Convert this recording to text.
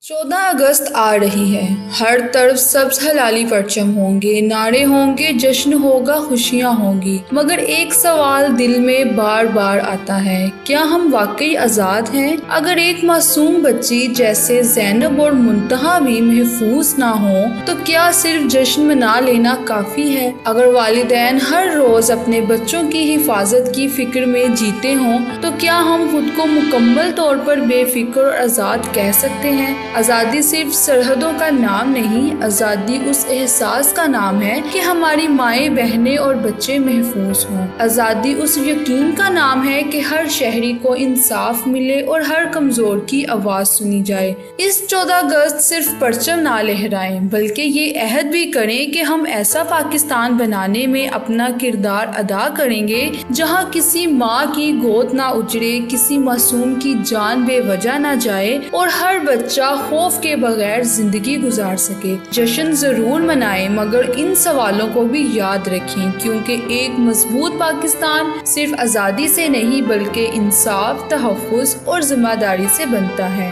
14 अगस्त आ रही है। हर तरफ सब्ज हलाली परचम होंगे, नारे होंगे, जश्न होगा, खुशियां होंगी। मगर एक सवाल दिल में बार बार आता है, क्या हम वाकई आजाद हैं? अगर एक मासूम बच्ची जैसे ज़ैनब और मुंतहा भी महफूज ना हो तो क्या सिर्फ जश्न मना लेना काफी है? अगर वालिदैन हर रोज अपने बच्चों की हिफाजत की फिक्र में जीते हों तो क्या हम खुद को मुकम्मल तौर पर बेफिक्र और आजाद कह सकते हैं? आज़ादी सिर्फ सरहदों का नाम नहीं, आज़ादी उस एहसास का नाम है कि हमारी माएँ, बहनें और बच्चे महफूज हों। आज़ादी उस यकीन का नाम है कि हर शहरी को इंसाफ मिले और हर कमज़ोर की आवाज़ सुनी जाए। इस 14 अगस्त सिर्फ परचम ना लहराएं, बल्कि ये अहद भी करें कि हम ऐसा पाकिस्तान बनाने में अपना किरदार अदा करेंगे जहाँ किसी माँ की गोद ना उजड़े, किसी मासूम की जान बेवजह ना जाए और हर बच्चा खौफ के बगैर जिंदगी गुजार सके। जश्न जरूर मनाएं, मगर इन सवालों को भी याद रखें, क्योंकि एक मजबूत पाकिस्तान सिर्फ आज़ादी से नहीं बल्कि इंसाफ, तहफ़्फ़ुज़ और जिम्मेदारी से बनता है।